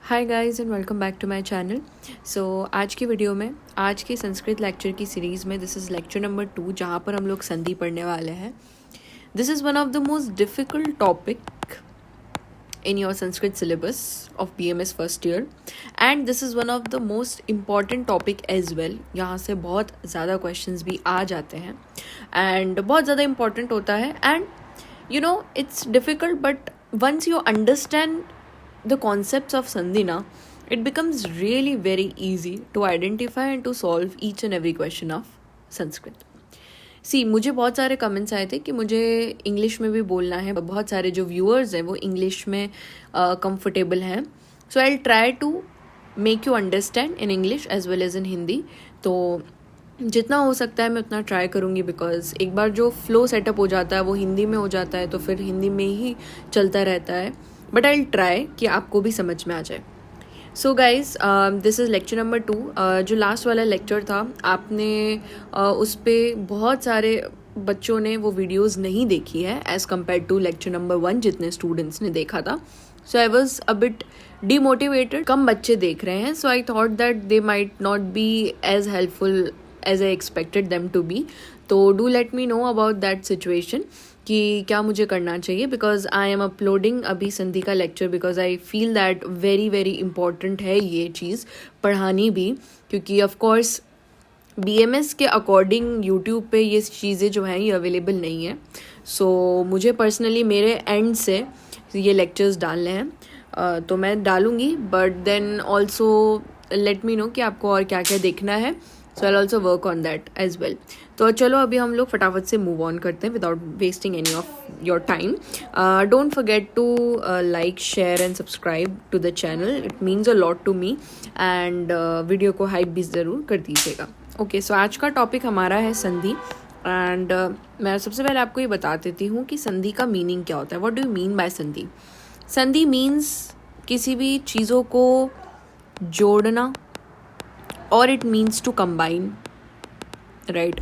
Hi guys and welcome back to my channel. So आज की video में आज के संस्कृत लेक्चर की सीरीज़ में दिस इज़ लेक्चर नंबर 2 जहाँ पर हम लोग संधि पढ़ने वाले हैं। This is one of the most difficult topic in your Sanskrit syllabus of BMS first year and this is one of the most important topic as well. यहाँ से बहुत ज़्यादा क्वेश्चंस भी आ जाते हैं एंड बहुत ज़्यादा इम्पॉर्टेंट होता है and you know it's difficult, but once you understand the concepts of sandhi na, it becomes really very easy to identify and to solve each and every question of Sanskrit. See, मुझे बहुत सारे comments आए थे कि मुझे English में भी बोलना है। बहुत सारे जो व्यूअर्स हैं वो इंग्लिश में कंफर्टेबल हैं, so I will try to make you understand in English as well as in Hindi. तो जितना हो सकता है मैं उतना ट्राई करूँगी, बिकॉज एक बार जो फ्लो सेटअप हो जाता है वो हिंदी में हो जाता है तो फिर हिंदी में ही चलता रहता है, बट आई विल ट्राई कि आपको भी समझ में आ जाए। So guys, this is lecture number 2। जो लास्ट वाला लेक्चर था आपने उस पर बहुत सारे बच्चों ने वो वीडियोस नहीं देखी है as compare to lecture number 1 जितने स्टूडेंट्स ने देखा था। So I was a bit demotivated, कम बच्चे देख रहे हैं, so I thought that they might not be as helpful as I expected them to be. तो do let me know about that situation कि क्या मुझे करना चाहिए, because I am uploading अभी संधि का lecture because I feel that very very important है ये चीज़ पढ़ानी भी, क्योंकि of course BMS के अकॉर्डिंग यूट्यूब पे ये चीज़ें जो हैं ये अवेलेबल नहीं है। सो मुझे पर्सनली मेरे एंड से ये लेक्चर्स डालने हैं, तो मैं डालूँगी, but then also let me know कि आपको और क्या क्या देखना है। So I also work on that as well. तो चलो अभी हम लोग फटाफट से मूव ऑन करते हैं without wasting any of your time. Don't forget to like, share and subscribe to the channel, it means a lot to me, and video को हाइप भी ज़रूर कर दीजिएगा। ओके, सो आज का टॉपिक हमारा है संधि, एंड मैं सबसे पहले आपको ये बता देती हूँ कि संधि का मीनिंग क्या होता है। What do you mean by sandhi? Sandhi means किसी भी चीज़ों को जोड़ना, और it means to combine, right.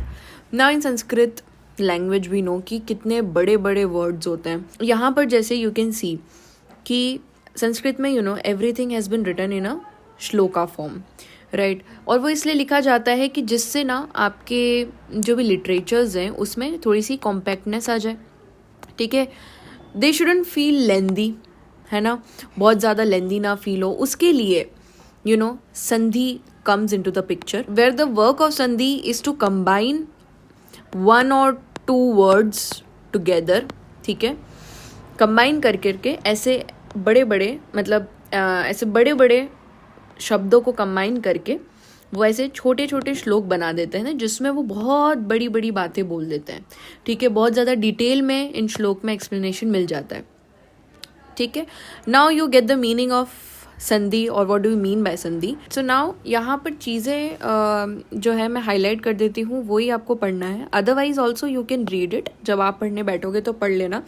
Now in Sanskrit language we know कि कितने बड़े बड़े वर्ड्स होते हैं। यहाँ पर जैसे यू कैन सी कि संस्कृत में everything has been written in a shloka form, right. और वो इसलिए लिखा जाता है कि जिससे ना आपके जो भी लिटरेचर्स हैं उसमें थोड़ी सी कॉम्पैक्टनेस आ जाए, ठीक है। दे शुडंट फील लेंदी, है ना, बहुत ज़्यादा लेंदी ना फील हो, उसके लिए संधि comes into the picture, where the work of sandhi is to combine one or two words together, ठीक है। combine कर करके ऐसे बड़े बड़े मतलब ऐसे बड़े बड़े शब्दों को combine करके वो ऐसे छोटे छोटे श्लोक बना देते हैं ना, जिसमें वो बहुत बड़ी बड़ी बातें बोल देते हैं, ठीक है। बहुत ज़्यादा डिटेल में इन श्लोक में एक्सप्लेनेशन मिल जाता है, ठीक है। Now you get the meaning of sandhi और what do you mean by sandhi. So now यहाँ पर चीज़ें जो है मैं हाईलाइट कर देती हूँ, वही आपको पढ़ना है। Otherwise also you can read it, जब आप पढ़ने बैठोगे तो पढ़ लेना,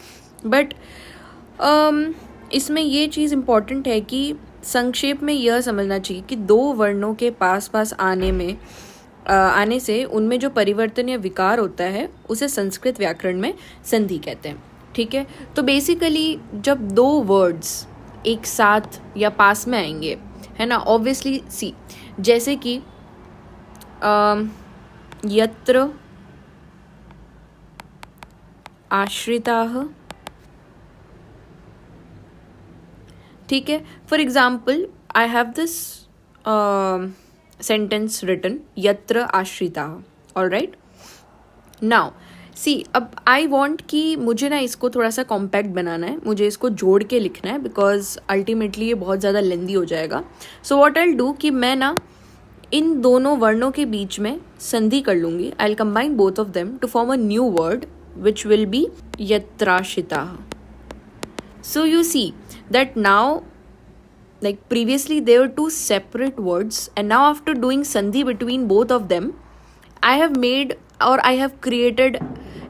बट इसमें ये चीज़ इम्पॉर्टेंट है कि संक्षेप में यह समझना चाहिए कि दो वर्णों के पास पास आने से उनमें जो परिवर्तन या विकार होता है उसे संस्कृत व्याकरण में संधि कहते हैं, ठीक है। तो बेसिकली जब दो वर्ड्स एक साथ या पास में आएंगे, है ना, ऑब्वियसली सी, जैसे कि यत्र आश्रिताः, ठीक है। For example I have this sentence written, यत्र आश्रिताः, ऑलराइट। नाउ सी, अब आई वॉन्ट कि मुझे ना इसको थोड़ा सा कॉम्पैक्ट बनाना है, मुझे इसको जोड़ के लिखना है, बिकॉज अल्टीमेटली ये बहुत ज़्यादा लेंदी हो जाएगा। So what I will do कि मैं ना इन दोनों वर्णों के बीच में संधि कर लूँगी। I will combine both of them to form a new word which will be यत्राश्रिताः। So you see that now, like previously they were two separate words, and now after doing sandhi between both of them, I have made or I have created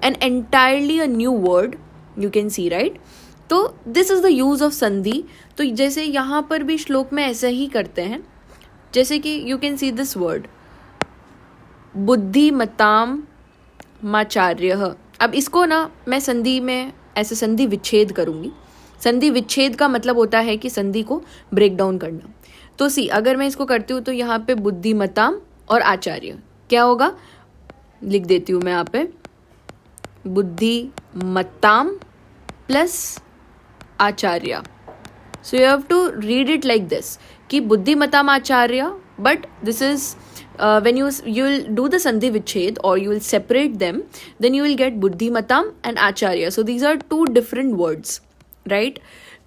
an entirely a new word, you can see, right? तो this is the use of sandhi। तो जैसे यहाँ पर भी श्लोक में ऐसा ही करते हैं, जैसे कि you can see this word बुद्धिमताम माचार्यः। अब इसको ना मैं संधि में ऐसे संधि विच्छेद करूँगी, संधि विच्छेद का मतलब होता है कि संधि को ब्रेक डाउन करना। तो सी अगर मैं इसको करती हूँ तो यहाँ पे बुद्धिमताम और आचार्य क्या होगा, लिख देती हूँ मैं यहाँ पे बुद्धिमताम प्लस आचार्य। So you have to read it like this कि बुद्धिमताम आचार्य, but this is when you will do the sandhi vichhed or you will separate them, then you will get buddhimatam and acharya. So these are two different words, right?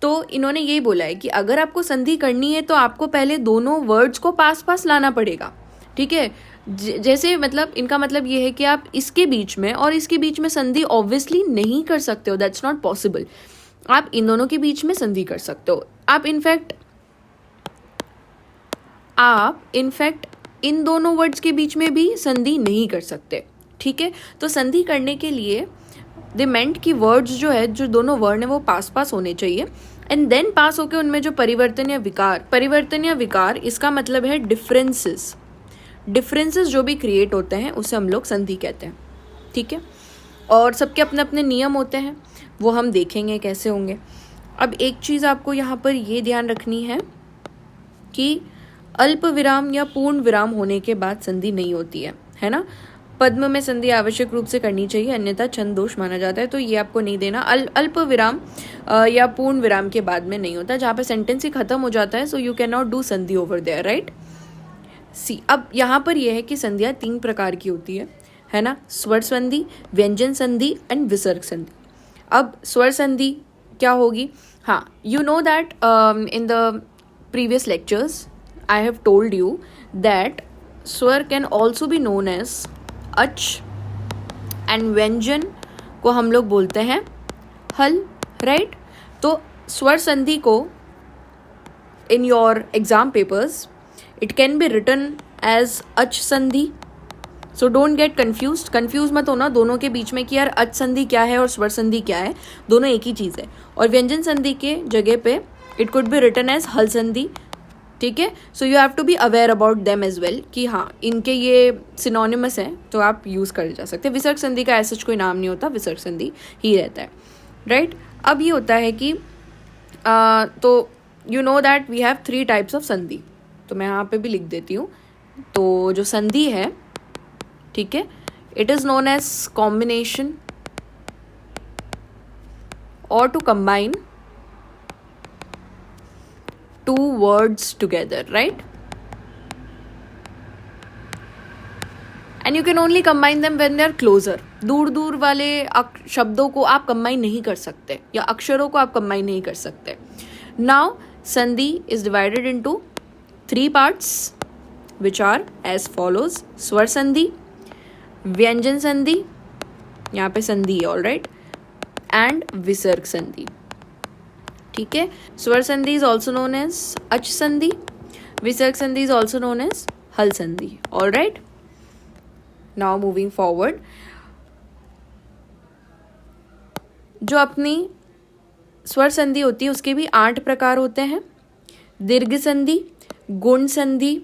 तो इन्होंने यही बोला है कि अगर आपको संधि करनी है तो आपको पहले दोनों वर्ड्स को पास पास लाना पड़ेगा, ठीक है। जैसे मतलब इनका मतलब ये है कि आप इसके बीच में और इसके बीच में संधि ऑब्वियसली नहीं कर सकते हो, दैट्स नॉट पॉसिबल। आप इन दोनों के बीच में संधि कर सकते हो। आप इनफैक्ट इन दोनों वर्ड्स के बीच में भी संधि नहीं कर सकते, ठीक है। तो संधि करने के लिए दे मेंट कि वर्ड्स जो है, जो दोनों वर्ण है वो पास पास होने चाहिए, एंड देन पास होके उनमें जो परिवर्तन या विकार इसका मतलब है डिफरेंसेस जो भी क्रिएट होते हैं उसे हम लोग संधि कहते हैं, ठीक है। और सबके अपने अपने नियम होते हैं, वो हम देखेंगे कैसे होंगे। अब एक चीज़ आपको यहाँ पर ये ध्यान रखनी है कि अल्प विराम या पूर्ण विराम होने के बाद संधि नहीं होती है ना। पद्म में संधि आवश्यक रूप से करनी चाहिए, अन्यथा छंद दोष माना जाता है, तो ये आपको नहीं देना। अल्प विराम या पूर्ण विराम के बाद में नहीं होता, जहाँ पे सेंटेंस ही खत्म हो जाता है, so you can not do संधि ओवर देयर, राइट। सी अब यहाँ पर यह है कि संधियाँ 3 प्रकार की होती है ना, स्वर संधि, व्यंजन संधि एंड विसर्ग संधि। अब स्वर संधि क्या होगी, हाँ, you know that in the previous lectures I have told you that स्वर can also be known as अच and व्यंजन को हम लोग बोलते हैं हल, राइट। तो स्वर संधि को in your exam papers it can be written as अच संधि, सो डोंट गेट कंफ्यूज मत होना दोनों के बीच में कि यार अच संधि क्या है और स्वर संधि क्या है, दोनों एक ही चीज़ है। और व्यंजन संधि के जगह पे it could be written as hal sandhi, ठीक है। So you have to be aware about them as well कि हाँ इनके ये सिनोनिमस हैं, तो आप यूज़ कर जा सकते हैं। विसर्ग संधि का ऐसा कोई नाम नहीं होता, विसर्ग संधि ही रहता है, राइट। अब ये होता है कि तो you know that we have 3 types of sandhi, तो मैं यहाँ पे भी लिख देती हूँ। तो जो संधि है, ठीक है, it is known as combination और to combine 2 words together, right? And you can only combine them when they are closer. दूर वाले शब्दों को आप कंबाइन नहीं कर सकते या अक्षरों को आप कंबाइन नहीं कर सकते। Now संधि is divided into 3 parts which are as follows: स्वर संधि, व्यंजन संधि, यहाँ पे संधि है, ऑल राइट, एंड विसर्ग संधि, ठीक है। स्वर संधि इज ऑल्सो नोन एज अच संधि, विसर्ग संधि is also known as hal संधि, all right. Now moving forward, जो अपनी स्वर संधि होती है उसके भी 8 प्रकार होते हैं: दीर्घ संधि, गुण संधि,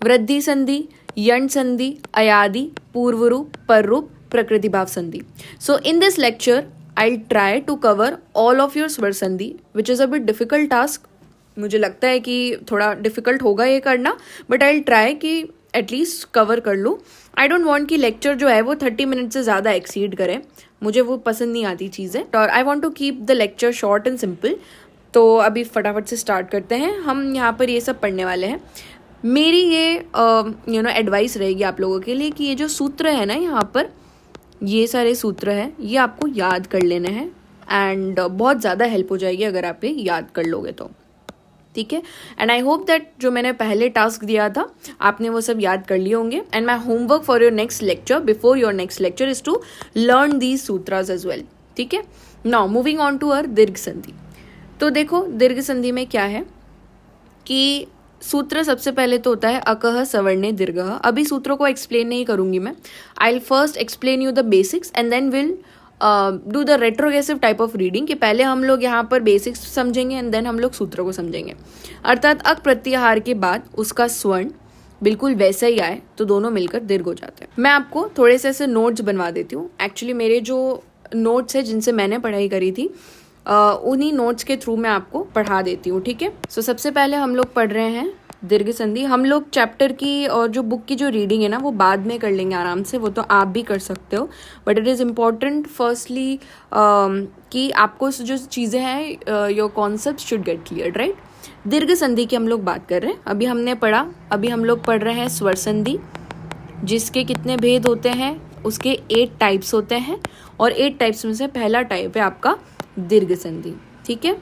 वृद्धि संधि, यण संधि, अयादि, पूर्व रूप, पर रूप, प्रकृति भाव संधि। So in this lecture I'll try to cover all of your स्वर संधि, which is a bit difficult task. मुझे लगता है कि थोड़ा डिफिकल्ट होगा ये करना, बट I'll try कि एटलीस्ट कवर कर लूँ। I don't want कि लेक्चर जो है वो 30 मिनट से ज़्यादा एक्सीड करे, मुझे वो पसंद नहीं आती चीज़ें, और I want to keep the lecture short and simple। तो अभी फटाफट से स्टार्ट करते हैं, हम यहाँ पर ये सब पढ़ने वाले हैं। मेरी ये एडवाइस रहेगी आप लोगों के लिए कि ये जो सूत्र है ना, यहाँ पर ये सारे सूत्र हैं, ये आपको याद कर लेने हैं, एंड बहुत ज़्यादा हेल्प हो जाएगी अगर आप ये याद कर लोगे तो, ठीक है। एंड आई होप दैट जो मैंने पहले टास्क दिया था आपने वो सब याद कर लिए होंगे। And my homework for your next lecture, before your next lecture, is to learn these sutras as well, ठीक है। Now moving on to our दीर्घ संधि। तो देखो दीर्घ संधि में क्या है कि सूत्र सबसे पहले तो होता है अकह सवर्णे दीर्घः। अभी सूत्रों को एक्सप्लेन नहीं करूंगी मैं, I will first explain you the basics and then will do the retrogressive type of reading, कि पहले हम लोग यहाँ पर बेसिक्स समझेंगे एंड देन हम लोग सूत्रों को समझेंगे। अर्थात अक प्रत्याहार के बाद उसका स्वर्ण बिल्कुल वैसा ही आए तो दोनों मिलकर दीर्घ हो जाते हैं। मैं आपको थोड़े से ऐसे नोट्स बनवा देती हूँ। एक्चुअली मेरे जो नोट्स है जिनसे मैंने पढ़ाई करी थी उन्हीं नोट्स के थ्रू मैं आपको पढ़ा देती हूँ, ठीक है। सो सबसे पहले हम लोग पढ़ रहे हैं दीर्घ संधि। हम लोग चैप्टर की और जो बुक की जो रीडिंग है ना वो बाद में कर लेंगे आराम से, वो तो आप भी कर सकते हो, but it is important firstly कि आपको जो चीज़ें हैं your concept should get clear, right. दीर्घ संधि की हम लोग बात कर रहे हैं। अभी हमने पढ़ा, अभी हम लोग पढ़ रहे हैं स्वर संधि, जिसके कितने भेद होते हैं, उसके 8 टाइप्स होते हैं, और 8 टाइप्स में से पहला टाइप है आपका दीर्घ संधि, ठीक है।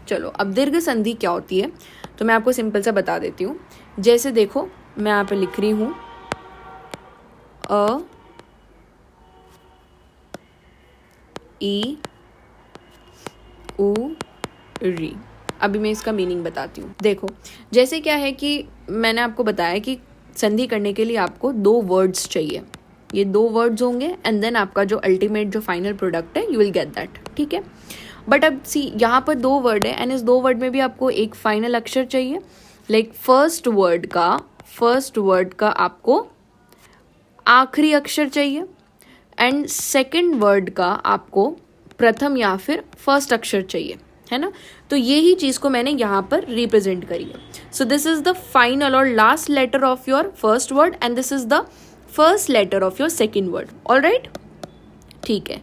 चलो अब दीर्घ संधि क्या होती है तो मैं आपको सिंपल सा बता देती हूँ। जैसे देखो मैं यहाँ पे लिख रही हूँ अ ई उ री। अभी मैं इसका मीनिंग बताती हूँ। देखो जैसे क्या है कि मैंने आपको बताया कि संधि करने के लिए आपको 2 वर्ड्स चाहिए, ये 2 वर्ड्स होंगे एंड देन आपका जो अल्टीमेट जो फाइनल प्रोडक्ट है यू विल गेट दैट, ठीक है। बट अब सी यहाँ पर 2 वर्ड है एंड इस 2 वर्ड में भी आपको एक फाइनल अक्षर चाहिए। लाइक फर्स्ट वर्ड का आपको आखिरी अक्षर चाहिए एंड सेकंड वर्ड का आपको प्रथम या फिर फर्स्ट अक्षर चाहिए, है ना। तो यही चीज़ को मैंने यहाँ पर रिप्रेजेंट करी है। So this is the final और last letter of your first word and this is the first letter of your second word, alright, ठीक है।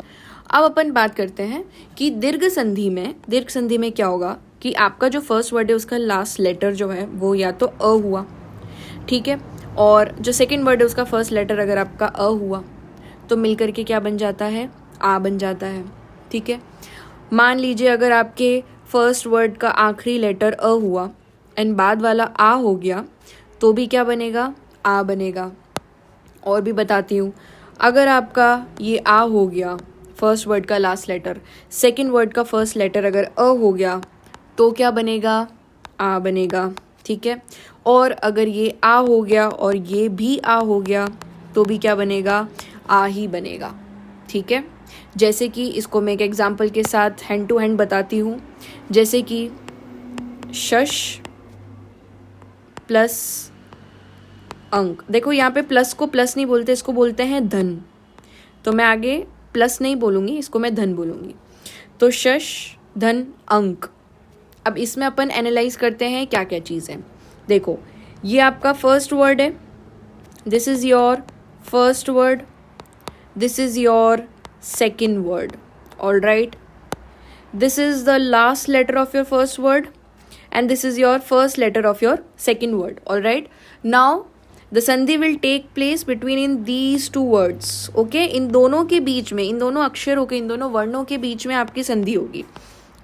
अब अपन बात करते हैं कि दीर्घ संधि में क्या होगा कि आपका जो फर्स्ट वर्ड है उसका लास्ट लेटर जो है वो या तो अ हुआ, ठीक है, और जो सेकंड वर्ड है उसका फर्स्ट लेटर अगर आपका अ हुआ तो मिलकर के क्या बन जाता है, आ बन जाता है, ठीक है। मान लीजिए अगर आपके फर्स्ट वर्ड का आखिरी लेटर अ हुआ एंड बाद वाला आ हो गया तो भी क्या बनेगा, आ बनेगा। और भी बताती हूँ, अगर आपका ये आ हो गया फर्स्ट वर्ड का लास्ट लेटर, सेकंड वर्ड का फर्स्ट लेटर अगर अ हो गया तो क्या बनेगा, आ बनेगा, ठीक है। और अगर ये आ हो गया और ये भी आ हो गया तो भी क्या बनेगा, आ ही बनेगा, ठीक है। जैसे कि इसको मैं एक एग्जांपल के साथ हैंड टू हैंड बताती हूँ। जैसे कि शश प्लस अंक, देखो यहाँ पे प्लस को प्लस नहीं बोलते, इसको बोलते हैं धन, तो मैं आगे प्लस नहीं बोलूँगी, इसको मैं धन बोलूँगी। तो शश धन अंक। अब इसमें अपन एनालाइज करते हैं क्या क्या चीज़ है। देखो ये आपका फर्स्ट वर्ड है, this is your first word, this is your second word, all right. This is the last letter of your first word and this is your first letter of your second word, all right. Now the sandhi will take place between in these two words, okay। इन दोनों के बीच में, इन दोनों अक्षरों के, इन दोनों वर्णों के बीच में आपकी संधि होगी,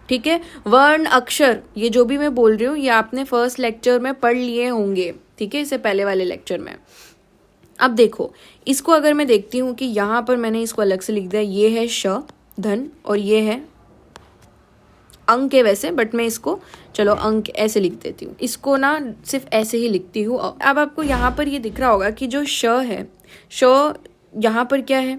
ठीक है। वर्ण अक्षर ये जो भी मैं बोल रही हूँ ये आपने फर्स्ट लेक्चर में पढ़ लिए होंगे, ठीक है, इससे पहले वाले लेक्चर में। अब देखो इसको अगर मैं देखती हूँ कि यहाँ पर मैंने इसको अलग से लिख दिया, ये है श धन और ये है अंक है वैसे, बट मैं इसको चलो अंक ऐसे लिख देती हूँ, इसको ना सिर्फ ऐसे ही लिखती हूँ। अब आपको यहाँ पर ये दिख रहा होगा कि जो श है, श यहाँ पर क्या है,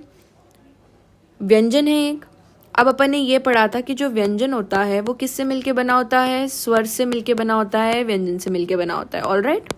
व्यंजन है एक। अब अपन ने ये पढ़ा था कि जो व्यंजन होता है वो किससे मिलके बना होता है, स्वर से मिलके बना होता है, व्यंजन से मिलके बना होता है, ऑल राइट।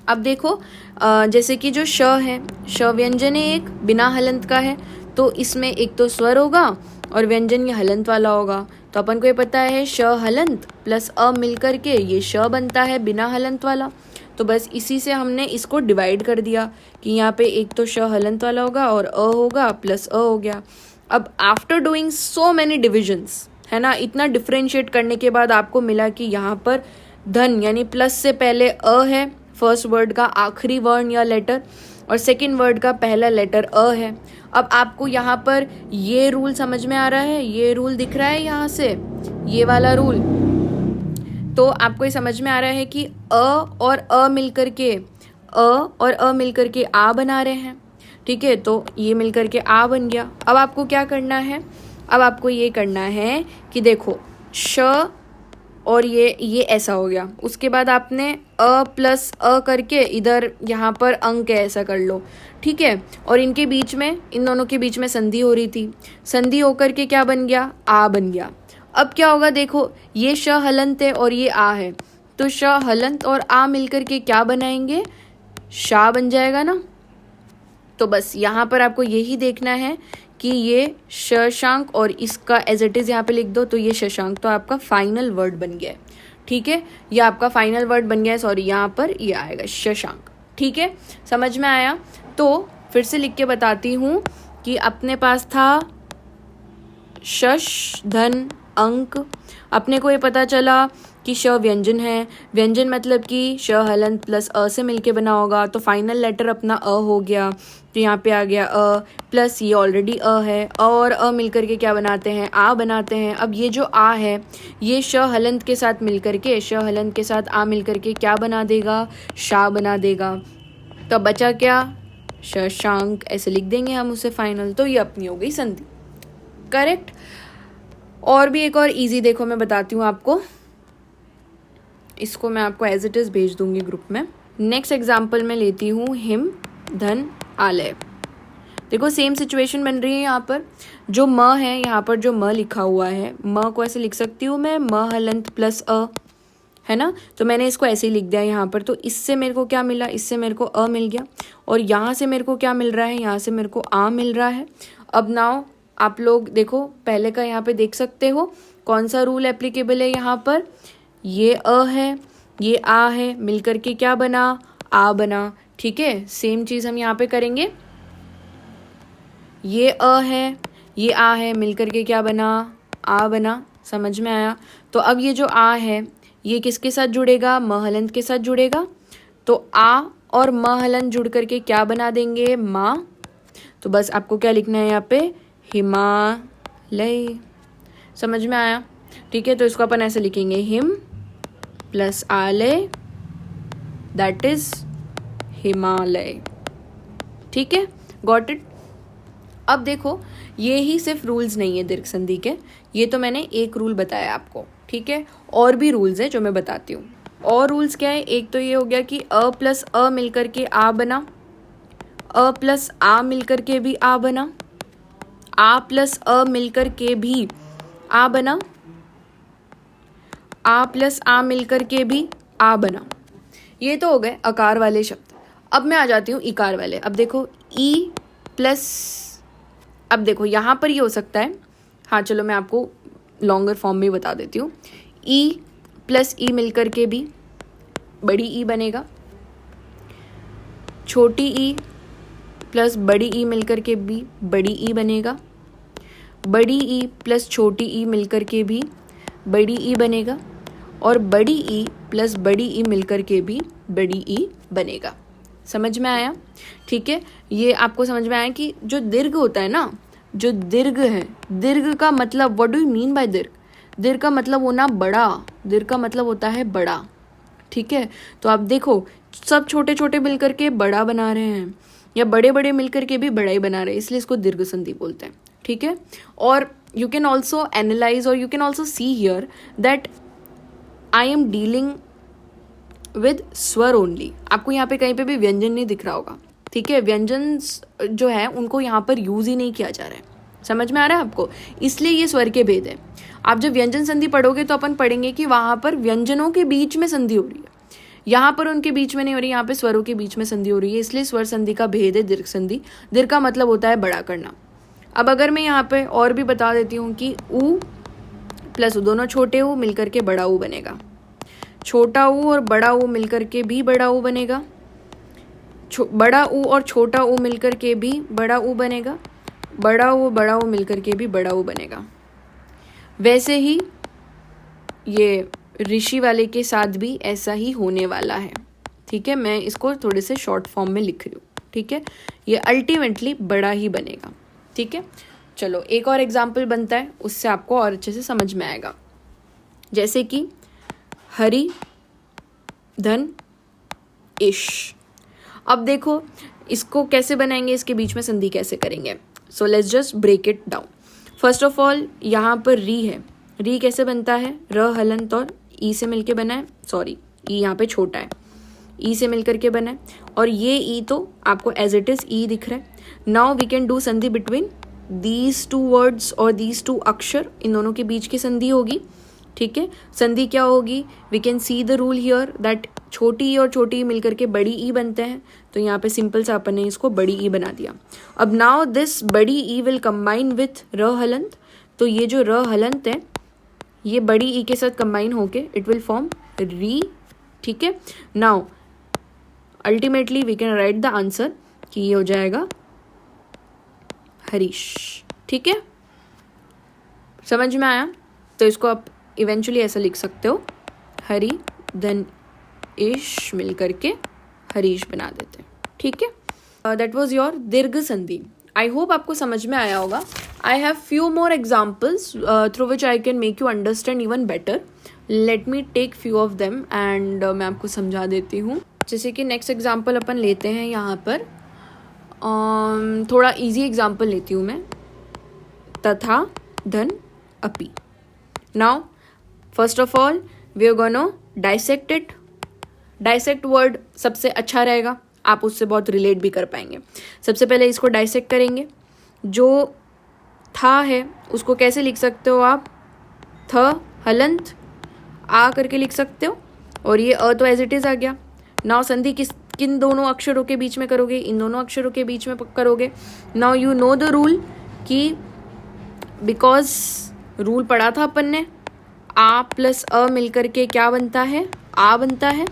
अब देखो जैसे कि जो श है, श व्यंजन है एक, बिना हलंत का है, तो इसमें एक तो स्वर होगा और व्यंजन ये हलंत वाला होगा। तो अपन को ये पता है श हलंत प्लस अ मिलकर के ये श बनता है बिना हलंत वाला। तो बस इसी से हमने इसको डिवाइड कर दिया कि यहाँ पे एक तो श हलंत वाला होगा और अ होगा प्लस अ हो गया। अब after doing so many divisions, है ना, इतना डिफ्रेंशिएट करने के बाद आपको मिला कि यहाँ पर धन यानी प्लस से पहले अ है, फर्स्ट वर्ड का आखिरी वर्ण या लेटर, और सेकंड वर्ड का पहला लेटर अ है। अब आपको यहाँ पर ये रूल समझ में आ रहा है, ये रूल दिख रहा है यहाँ से, ये वाला रूल, तो आपको ये समझ में आ रहा है कि अ और अ मिलकर के आ बना रहे हैं, ठीक है। तो ये मिलकर के आ बन गया। अब आपको क्या करना है, अब आपको ये करना है कि देखो श और ये ऐसा हो गया, उसके बाद आपने अ प्लस अ करके इधर यहाँ पर अंक ऐसा कर लो, ठीक है। और इनके बीच में, इन दोनों के बीच में संधि हो रही थी, संधि होकर के क्या बन गया, आ बन गया। अब क्या होगा, देखो ये श हलंत है और ये आ है, तो श हलंत और आ मिलकर के क्या बनाएंगे, शा बन जाएगा ना। तो बस यहाँ पर आपको यही देखना है कि ये शशांक और इसका एज इट इज़ यहाँ पे लिख दो, तो ये शशांक तो आपका फाइनल वर्ड बन गया है, ठीक है, ये आपका फाइनल वर्ड बन गया है, सॉरी यहाँ पर ये आएगा शशांक, ठीक है, समझ में आया। तो फिर से लिख के बताती हूँ कि अपने पास था शश धन अंक, अपने को ये पता चला कि श व्यंजन है, व्यंजन मतलब कि श हलंत प्लस अ से मिलके बना होगा, तो फाइनल लेटर अपना अ हो गया, तो यहाँ पे आ गया अ, प्लस ये ऑलरेडी अ है, अ और अ मिलकर के क्या बनाते हैं, आ बनाते हैं। अब ये जो आ है ये श हलंत के साथ मिलकर के, श हलंत के साथ आ मिलकर के क्या बना देगा, शा बना देगा। तो बचा क्या, शशांक, ऐसे लिख देंगे हम उसे फाइनल। तो ये अपनी हो गई संधि, करेक्ट। और भी एक और इजी देखो मैं बताती हूँ आपको, इसको मैं आपको एज इट इज़ भेज दूंगी ग्रुप में। नेक्स्ट एग्जाम्पल मैं लेती हूँ हिम धन आलय। देखो सेम सिचुएशन बन रही है यहाँ पर, जो म है यहाँ पर जो म लिखा हुआ है, म को ऐसे लिख सकती हूँ मैं, म हलंत प्लस अ, है ना, तो मैंने इसको ऐसे ही लिख दिया यहाँ पर। तो इससे मेरे को क्या मिला, इससे मेरे को अ मिल गया, और यहाँ से मेरे को क्या मिल रहा है, यहाँ से मेरे को आ मिल रहा है। अब नाउ आप लोग देखो पहले का यहाँ पे देख सकते हो कौन सा रूल एप्लीकेबल है यहाँ पर, ये अ है, ये आ है, मिलकर के क्या बना, आ बना, ठीक है। सेम चीज़ हम यहाँ पे करेंगे, ये अ है, ये आ है, मिलकर के क्या बना, आ बना, समझ में आया। तो अब ये जो आ है ये किसके साथ जुड़ेगा, म हलंत के साथ जुड़ेगा, तो आ और म हलंत जुड़ करके क्या बना देंगे, माँ। तो बस आपको क्या लिखना है यहाँ पे, हिमालय, समझ में आया, ठीक है। तो इसको अपन ऐसे लिखेंगे, हिम प्लस आलय, दैट इज हिमालय, ठीक है, गॉट इट। अब देखो ये ही सिर्फ रूल्स नहीं है दीर्घ संधि के, ये तो मैंने एक रूल बताया आपको, ठीक है, और भी रूल्स है जो मैं बताती हूँ। और रूल्स क्या है, एक तो ये हो गया कि अ प्लस अ मिलकर के आ बना, अ प्लस आ मिलकर के भी आ बना, आ प्लस अ मिलकर के भी आ बना, आ प्लस आ मिलकर के भी आ बना। ये तो हो गए अकार वाले शब्द। अब मैं आ जाती हूँ इकार वाले। अब देखो ई प्लस, अब देखो यहाँ पर ये हो सकता है, हाँ चलो मैं आपको लॉन्गर फॉर्म में बता देती हूँ। ई प्लस ई मिलकर के भी बड़ी ई बनेगा, छोटी ई प्लस बड़ी ई मिलकर के भी बड़ी ई बनेगा, बड़ी ई प्लस छोटी ई मिलकर के भी बड़ी ई बनेगा, और बड़ी ई प्लस बड़ी ई मिलकर के भी बड़ी ई बनेगा। समझ में आया, ठीक है। ये आपको समझ में आया कि जो दीर्घ होता है ना, जो दीर्घ है, दीर्घ का मतलब, what do you mean bye दीर्घ, दीर्घ का मतलब होना बड़ा, दीर्घ का मतलब होता है बड़ा, ठीक है। तो आप देखो सब छोटे छोटे मिलकर के बड़ा बना रहे हैं, या बड़े बड़े मिलकर के भी बड़ा ही बना रहे हैं, इसलिए इसको दीर्घ संधि बोलते हैं, ठीक है। और यू कैन ऑल्सो एनालाइज और you can also see here that I am dealing with स्वर ओनली। आपको यहाँ पे कहीं पे भी व्यंजन नहीं दिख रहा होगा, ठीक है, व्यंजन जो है उनको यहाँ पर यूज ही नहीं किया जा रहा है, समझ में आ रहा है आपको, इसलिए ये स्वर के भेद है। आप जब व्यंजन संधि पढ़ोगे तो अपन पढ़ेंगे कि वहां पर व्यंजनों के बीच में संधि हो रही है, यहाँ पर उनके बीच में नहीं हो रही, यहाँ पे स्वरों के बीच में संधि हो रही है, इसलिए स्वर संधि का भेद है दीर्घ संधि। दीर्घ का मतलब होता है बड़ा करना। अब अगर मैं यहाँ पे और भी बता देती हूँ कि ऊ प्लस ऊ, दोनों छोटे ऊ मिलकर के बड़ा ऊ बनेगा, छोटा ऊ और बड़ा ऊ मिलकर के भी बड़ा ऊ बनेगा, बड़ा ऊ और छोटा ऊ मिलकर के भी बड़ा ऊ बनेगा, बड़ा ऊ मिलकर के भी बड़ा ऊ बनेगा। वैसे ही ये ऋषि वाले के साथ भी ऐसा ही होने वाला है, ठीक है। मैं इसको थोड़े से शॉर्ट फॉर्म में लिख रही हूँ, ठीक है, ये अल्टीमेटली बड़ा ही बनेगा, ठीक है। चलो एक और एग्जाम्पल बनता है, उससे आपको और अच्छे से समझ में आएगा। जैसे कि हरि धन इश। अब देखो इसको कैसे बनाएंगे, इसके बीच में संधि कैसे करेंगे। So let's just break it down. First of all यहाँ पर री है, री कैसे बनता है, र हलंत और ई से मिलके बना है, सॉरी ई यहाँ पे छोटा है, ई से मिलकर के बना है, और ये ई तो आपको एज इट इज ई दिख रहा है। नाउ वी कैन डू संधि बिटवीन दीज टू वर्ड्स और दीज टू अक्षर, इन दोनों के बीच की संधि होगी, ठीक है। संधि क्या होगी, we can see the rule here that छोटी ई और छोटी ई मिलकर के बड़ी ई बनते हैं, तो यहाँ पे सिंपल सा अपन ने इसको बड़ी ई बना दिया। अब नाउ दिस बड़ी ई विल कंबाइन विथ र हलंत, तो ये जो र हलंत है ये बड़ी ई के साथ कंबाइन होके इट विल फॉर्म री। ठीक है, now ultimately we can write the answer कि ये हो जाएगा हरीश। ठीक है, समझ में आया? तो इसको आप इवेंचुअली ऐसा लिख सकते हो, हरी देन इश मिल करके हरीश बना देते हैं। ठीक है, दैट वाज योर दीर्घ संधि। आई होप आपको समझ में आया होगा। I have few more examples through which I can make you understand even better. Let me take few of them and मैं आपको समझा देती हूँ। जैसे कि नेक्स्ट एग्जाम्पल अपन लेते हैं यहाँ पर, थोड़ा इजी एग्जाम्पल लेती हूँ मैं, तथा धन अपि। Now first of all we are gonna dissect it. Dissect word सबसे अच्छा रहेगा, आप उससे बहुत रिलेट भी कर पाएंगे। सबसे पहले इसको डाइसेक्ट करेंगे। जो था है उसको कैसे लिख सकते हो आप, थ हलंत आ करके लिख सकते हो, और ये अ तो एज इट इज आ गया। नाउ संधि किन दोनों अक्षरों के बीच में करोगे, इन दोनों अक्षरों के बीच में करोगे। Now you know the rule कि बिकॉज रूल पढ़ा था अपन ने, आ प्लस अ मिलकर के क्या बनता है, आ बनता है।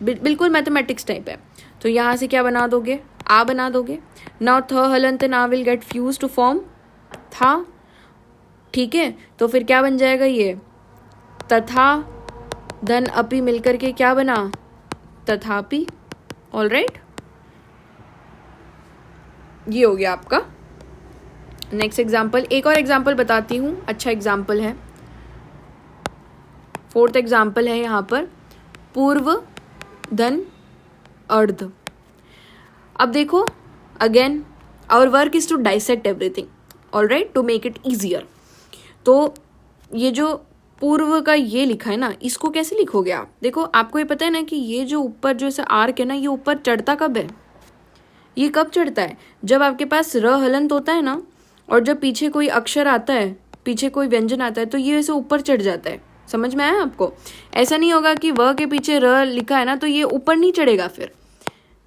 बिल्कुल मैथमेटिक्स टाइप है। तो यहाँ से क्या बना दोगे, आ बना दोगे। नाउ थ हलंत ना will get fuse to form था। ठीक है, तो फिर क्या बन जाएगा, ये तथा धन अपि मिलकर के क्या बना, तथापि। ऑलराइट, ये हो गया आपका। नेक्स्ट एग्जाम्पल, एक और एग्जाम्पल बताती हूँ, अच्छा एग्जाम्पल है। फोर्थ एग्जाम्पल है यहाँ पर, पूर्व धन अर्ध। अब देखो, again our work is to dissect everything, alright, to make it easier. तो ये जो पूर्व का ये लिखा है ना, इसको कैसे लिखोगे आप? देखो, आपको ये पता है ना कि ये जो ऊपर जो ऐसा आर्क है ना, ये ऊपर चढ़ता कब है, ये कब चढ़ता है, जब आपके पास र हलंत होता है ना, और जब पीछे कोई अक्षर आता है, पीछे कोई व्यंजन आता है, तो ये ऐसे ऊपर चढ़ जाता है। समझ में आया आपको? ऐसा नहीं होगा कि व के पीछे र लिखा है ना तो ये ऊपर नहीं चढ़ेगा फिर,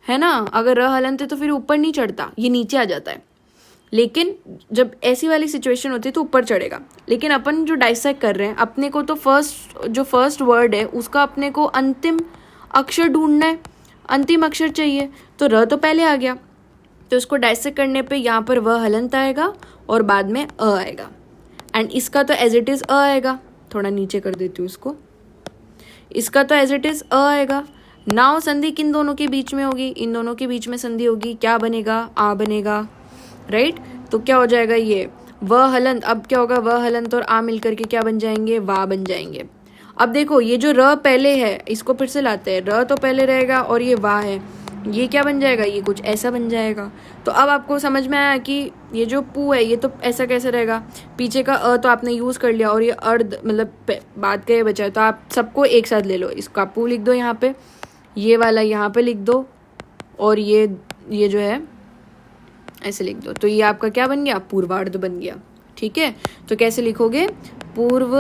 है ना। अगर र हलंत है तो फिर ऊपर नहीं चढ़ता, ये नीचे आ जाता है। लेकिन जब ऐसी वाली सिचुएशन होती है तो ऊपर चढ़ेगा। लेकिन अपन जो डाइसेक्ट कर रहे हैं, अपने को तो फर्स्ट वर्ड है उसका अपने को अंतिम अक्षर ढूंढना है, अंतिम अक्षर चाहिए। तो र तो पहले आ गया, तो इसको डाइसेक्ट करने पे यहाँ पर व हलंत आएगा और बाद में अ आएगा, एंड इसका तो एज इट इज अ आएगा। थोड़ा नीचे कर देती हूँ इसको, इसका तो एज इट इज अ आएगा। नाउ संधि किन दोनों के बीच में होगी, इन दोनों के बीच में संधि होगी, क्या बनेगा, आ बनेगा, राइट। तो क्या हो जाएगा, ये व हलंत। अब क्या होगा, व हलंत और आ मिलकर के क्या बन जाएंगे, वा बन जाएंगे। अब देखो, ये जो र पहले है इसको फिर से लाते हैं, र तो पहले रहेगा और ये वा है, ये क्या बन जाएगा, ये कुछ ऐसा बन जाएगा। तो अब आपको समझ में आया कि ये जो पू है ये तो ऐसा कैसे रहेगा, पीछे का अ तो आपने यूज़ कर लिया और ये अर्ध मतलब बात का ये बचा है। तो आप सबको एक साथ ले लो, इसका पू लिख दो यहाँ पे, ये वाला यहाँ पे लिख दो, और ये जो है ऐसे लिख दो। तो ये आपका क्या बन गया, पूर्वार्ध बन गया। ठीक है, तो कैसे लिखोगे, पूर्व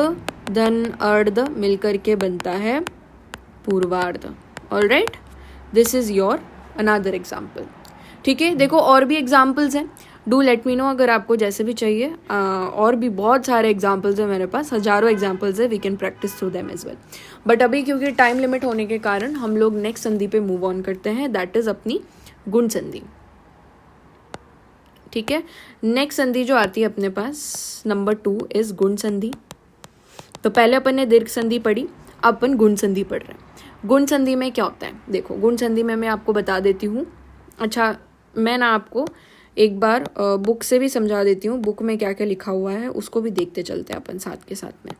धन अर्ध मिलकर के बनता है पूर्वार्ध। Alright, this is your another example. ठीक है, देखो और भी एग्जाम्पल्स हैं, डू लेट मी नो अगर आपको जैसे भी चाहिए। और भी बहुत सारे एग्जाम्पल्स हैं मेरे पास, हजारों एग्जाम्पल्स है, we can practice through them as well. But अभी क्योंकि टाइम लिमिट होने के कारण हम लोग नेक्स्ट संधि पे मूव ऑन करते हैं, दैट इज अपनी गुण संधि। ठीक है, नेक्स्ट संधि जो आती है अपने पास नंबर 2 इज गुण संधि। तो पहले अपन ने दीर्घ संधि पढ़ी, अब अपन गुण संधि पढ़ रहे हैं। गुण संधि में क्या होता है, देखो गुण संधि में मैं आपको बता देती हूँ। अच्छा, मैं ना आपको एक बार बुक से भी समझा देती हूँ, बुक में क्या क्या लिखा हुआ है उसको भी देखते चलते हैं अपन साथ के साथ में।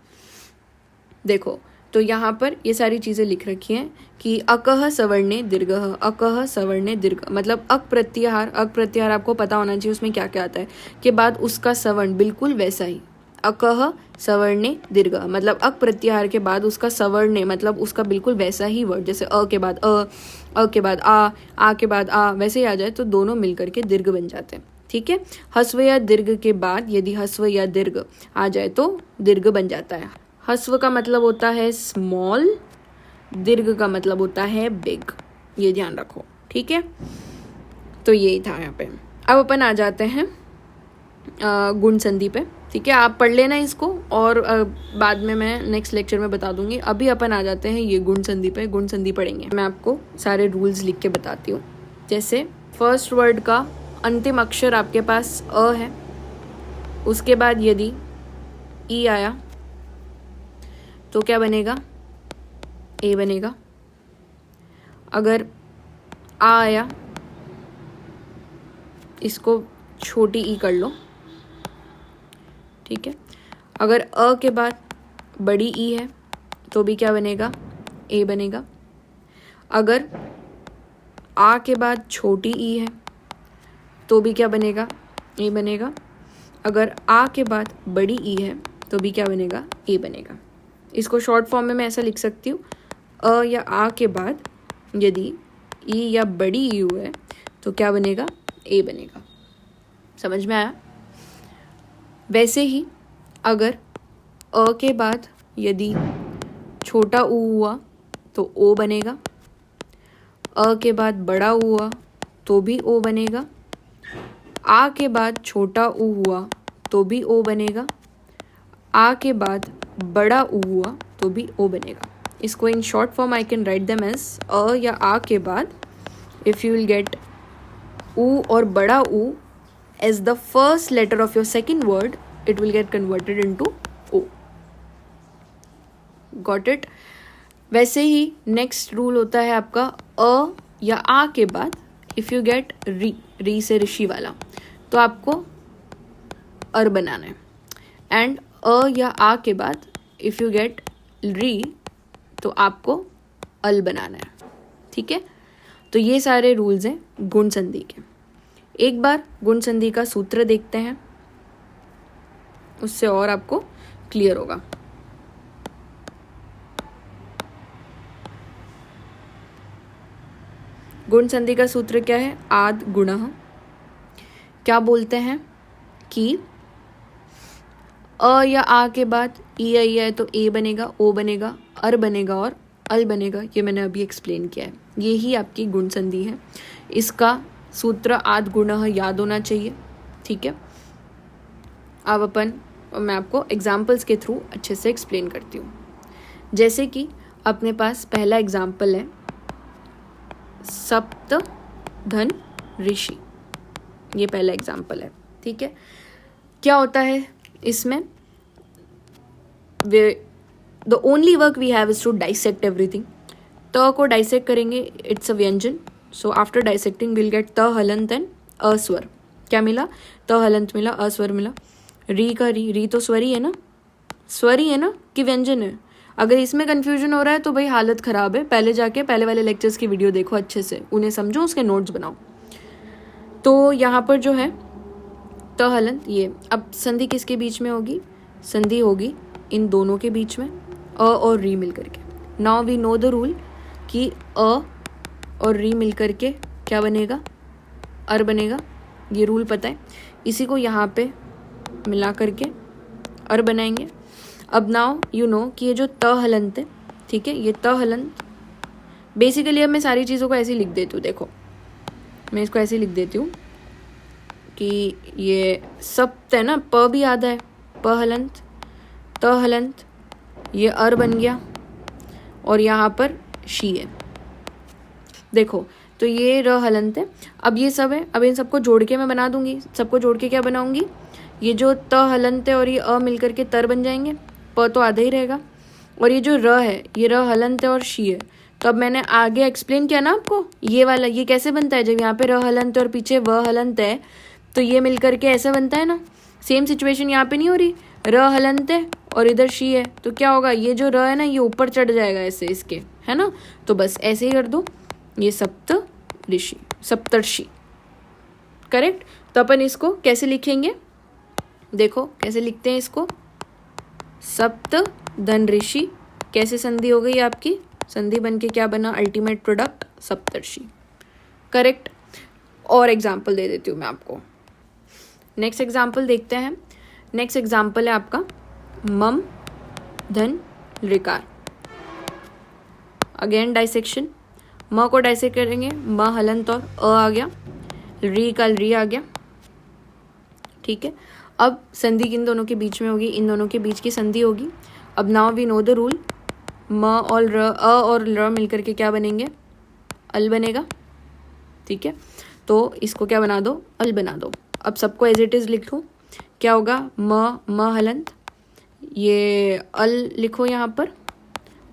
देखो, तो यहाँ पर ये सारी चीज़ें लिख रखी हैं कि अकह सवर्णे दीर्घः, अकह सवर्णे दीर्घ, मतलब अक प्रत्याहार। अक प्रत्याहार आपको पता होना चाहिए उसमें क्या क्या आता है, के बाद उसका सवर्ण बिल्कुल वैसा ही, अकह सवर्णे दीर्घ, मतलब अक प्रत्याहार के बाद उसका सवर्णे मतलब उसका बिल्कुल वैसा ही वर्ड, जैसे अ के बाद अ के बाद आ के बाद आ, वैसे ही आ जाए तो दोनों मिलकर के दीर्घ बन जाते हैं। ठीक है, हस्व या दीर्घ के बाद यदि हस्व या दीर्घ आ जाए तो दीर्घ बन जाता है। हस्व का मतलब होता है स्मॉल, दीर्घ का मतलब होता है बिग, ये ध्यान रखो, ठीक है। तो यही था यहाँ पे। अब अपन आ जाते हैं गुण संधि पे, ठीक है। आप पढ़ लेना इसको और बाद में मैं नेक्स्ट लेक्चर में बता दूंगी। अभी अपन आ जाते हैं ये गुण संधि पे। गुण संधि पढ़ेंगे, मैं आपको सारे रूल्स लिख के बताती हूँ। जैसे फर्स्ट वर्ड का अंतिम अक्षर आपके पास अ है, उसके बाद यदि ई आया तो क्या बनेगा, ए बनेगा। अगर आ आया, इसको छोटी ई कर लो, ठीक है। अगर अ के बाद बड़ी ई है तो भी क्या बनेगा, ए बनेगा। अगर आ के बाद छोटी ई है तो भी क्या बनेगा, ए बनेगा। अगर आ के बाद बड़ी ई है तो भी क्या बनेगा, ए बनेगा। इसको शॉर्ट फॉर्म में मैं ऐसा लिख सकती हूँ, अ या आ के बाद यदि ई या बड़ी ई है तो क्या बनेगा, ए बनेगा। समझ में आया। वैसे ही अगर अ के बाद यदि छोटा ऊ हुआ तो ओ बनेगा। अ के बाद बड़ा ऊ हुआ तो भी ओ बनेगा। आ के बाद छोटा ऊ हुआ तो भी ओ बनेगा। आ के बाद बड़ा ऊ हुआ तो भी ओ बनेगा। इसको in short form I can write them as a या आ के बाद इफ यू विल गेट ऊ और बड़ा ऊ as the first letter of your second word, it will get converted into O. Got it? वैसे ही नेक्स्ट रूल होता है आपका अ या आ के बाद इफ़ यू गेट री, री से ऋषि वाला, तो आपको अर बनाना है। एंड अ या आ के बाद इफ़ यू गेट री तो आपको अल बनाना है, ठीक है। तो ये सारे रूल्स हैं गुण संधि के। एक बार गुण संधि का सूत्र देखते हैं, उससे और आपको क्लियर होगा। गुण संधि का सूत्र क्या है, आद गुणः। क्या बोलते हैं कि अ या आ के बाद ई आई है तो ए बनेगा, ओ बनेगा, अर बनेगा और अल बनेगा। ये मैंने अभी एक्सप्लेन किया है। ये ही आपकी गुण संधि है। इसका सूत्र आद गुणः याद होना चाहिए, ठीक है। अब मैं आपको एग्जाम्पल्स के थ्रू अच्छे से एक्सप्लेन करती हूँ। जैसे कि अपने पास पहला एग्जाम्पल है सप्त धन ऋषि। ये पहला एग्जाम्पल है, ठीक है। क्या होता है इसमें, the only work we have is to dissect everything. त को डाइसेक्ट करेंगे, it's a vyanjan. So after dissecting will get त हलंत एंड अस्वर। क्या मिला, त हलंत मिला, अस्वर मिला। री का री तो स्वर ही है ना, स्वर ही है ना कि व्यंजन है। अगर इसमें कंफ्यूजन हो रहा है तो भाई हालत ख़राब है। पहले जाके पहले वाले लेक्चर्स की वीडियो देखो अच्छे से, उन्हें समझो, उसके नोट्स बनाओ। तो यहाँ पर जो है त हलंत, ये अब संधि किसके बीच में होगी, संधि होगी इन दोनों के बीच में, अ और री मिल करके। Now we know the rule कि अ और री मिल करके क्या बनेगा, अर बनेगा। ये रूल पता है। इसी को यहाँ पे मिला करके अर बनाएंगे। अब नाउ यू नो कि ये जो त हलंत है, ठीक है, ये त हलंत बेसिकली अब मैं सारी चीज़ों को ऐसे लिख देती हूँ। देखो मैं इसको ऐसे लिख देती हूँ कि ये सप्त है ना, प भी आधा है, प हलंत, त हलंत, ये अर बन गया और यहाँ पर शी है। देखो तो ये र हलंत है। अब ये सब है, अब इन सबको जोड़ के मैं बना दूंगी। सबको जोड़ के क्या बनाऊंगी, ये जो त हलंत है और ये अ मिल करके तर बन जाएंगे। प तो आधा ही रहेगा और ये जो र है ये र हलंत है और शी है। तो अब मैंने आगे एक्सप्लेन किया ना आपको, ये वाला ये कैसे बनता है, जब यहाँ पे र हलंत है और पीछे व हलंत है तो ये मिल करके ऐसा बनता है ना। सेम सिचुएशन यहाँ पे नहीं हो रही, र हलंत है और इधर शी है, तो क्या होगा, ये जो र है ना ये ऊपर चढ़ जाएगा ऐसे इसके, है ना। तो बस ऐसे ही कर दो, ये सप्त ऋषि, सप्तर्षि, करेक्ट। तो अपन इसको कैसे लिखेंगे, देखो कैसे लिखते हैं इसको, सप्त धन ऋषि। कैसे संधि हो गई आपकी, संधि बन के क्या बना, अल्टीमेट प्रोडक्ट सप्तर्षि, करेक्ट। और एग्जाम्पल दे देती हूँ मैं आपको। नेक्स्ट एग्जाम्पल देखते हैं। नेक्स्ट एग्जाम्पल है आपका मम धन ऋकार। अगेन डाइसेक्शन, म को डाइसेक्ट करेंगे, म हलंत और अ आ गया, री का री आ गया, ठीक है। अब संधि किन दोनों के बीच में होगी, इन दोनों के बीच की संधि होगी। अब now we know the rule, म और र, अ और र मिलकर के क्या बनेंगे, अल बनेगा, ठीक है। तो इसको क्या बना दो, अल बना दो। अब सबको एज इट इज लिख लो, क्या होगा, म हलंत, ये अल लिखो यहाँ पर,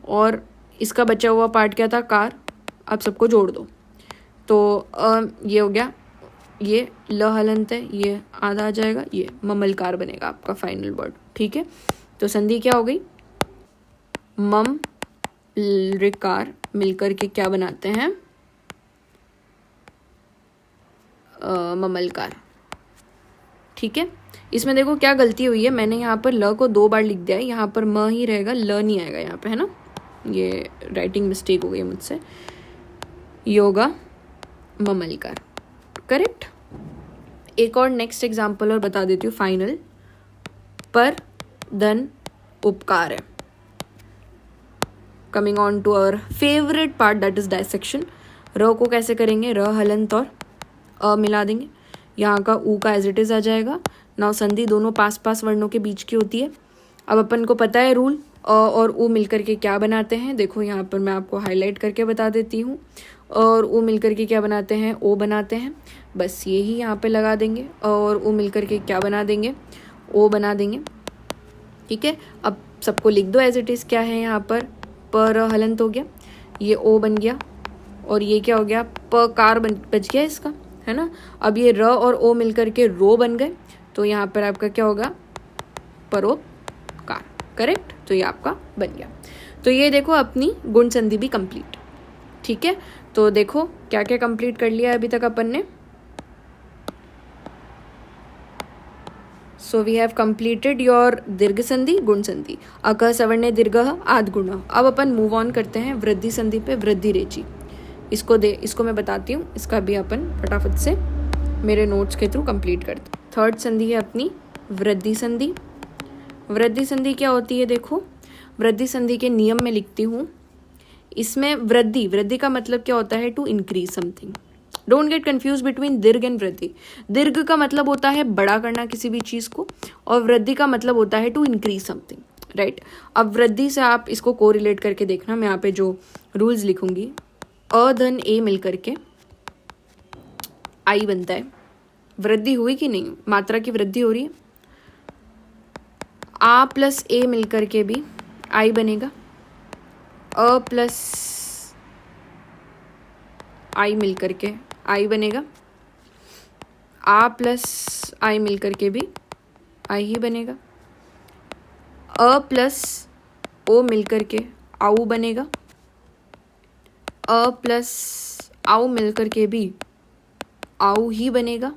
और इसका बचा हुआ पार्ट क्या था, कार। अब सबको जोड़ दो, तो ये हो गया, ये ल हलंत है, ये आधा आ जाएगा, ये ममलकार बनेगा आपका फाइनल वर्ड, ठीक है। तो संधि क्या हो गई, मम रिकार मिलकर के क्या बनाते हैं, ममलकार, ठीक है। इसमें देखो क्या गलती हुई है, मैंने यहाँ पर ल को 2 बार लिख दिया है, यहाँ पर म ही रहेगा, ल नहीं आएगा यहाँ पे, है ना, ये राइटिंग मिस्टेक हो गई मुझसे। योगा ममलकार, करेक्ट। एक और नेक्स्ट एग्जाम्पल और बता देती हूँ फाइनल, पर धन उपकार है। Coming on to our favourite part that is dissection. र को कैसे करेंगे, र हलंत और अ मिला देंगे, यहाँ का ऊ का एज इट इज आ जाएगा। नाउ संधि दोनों पास पास वर्णों के बीच की होती है। अब अपन को पता है रूल, अ और ऊ मिलकर के क्या बनाते हैं, देखो यहाँ पर मैं आपको हाईलाइट करके बता देती हूँ। और ऊ मिलकर के क्या बनाते हैं, ओ बनाते हैं, बस यही यहाँ पे लगा देंगे। और ऊ मिलकर के क्या बना देंगे, ओ बना देंगे, ठीक है। अब सबको लिख दो एज इट इज, क्या है यहाँ पर हलंत हो गया, ये ओ बन गया, और ये क्या हो गया, प कार बच गया इसका, है ना। अब ये र और ओ मिलकर के रो बन गए, तो यहाँ पर आपका क्या होगा, परोपकार, करेक्ट। तो ये आपका बन गया। तो ये देखो अपनी गुण संधि भी कंप्लीट, ठीक है। तो देखो क्या क्या कंप्लीट कर लिया अभी तक अपन ने। So we have completed your dirgha sandhi, गुण संधि, अक सवर्णे दीर्घ आद गुण। अब अपन मूव ऑन करते हैं वृद्धि संधि पे, वृद्धि रेची। इसको मैं बताती हूँ, इसका भी अपन फटाफट से मेरे नोट्स के थ्रू कंप्लीट करते हैं। थर्ड संधि है अपनी वृद्धि संधि। वृद्धि संधि क्या होती है, देखो वृद्धि संधि के नियम में लिखती हूँ। इसमें वृद्धि का मतलब क्या होता है, to increase something. Don't get confuse between dirgha and vriddhi. दीर्घ का मतलब होता है बड़ा करना किसी भी चीज को, और वृद्धि का मतलब होता है टू इंक्रीज समथिंग, राइट। अब वृद्धि से आप इसको कोरिलेट करके देखना, मैं यहाँ पे जो रूल्स लिखूंगी, अ धन ए मिलकर के आई बनता है। वृद्धि हुई कि नहीं, मात्रा की वृद्धि हो रही है। आ प्लस ए मिलकर के भी आई बनेगा, अ प्लस आई मिलकर के आई बनेगा, आ प्लस आई मिलकर के भी आई ही बनेगा, अ प्लस ओ मिलकर के आऊ बनेगा, अ प्लस आऊ मिलकर के भी आऊ ही बनेगा,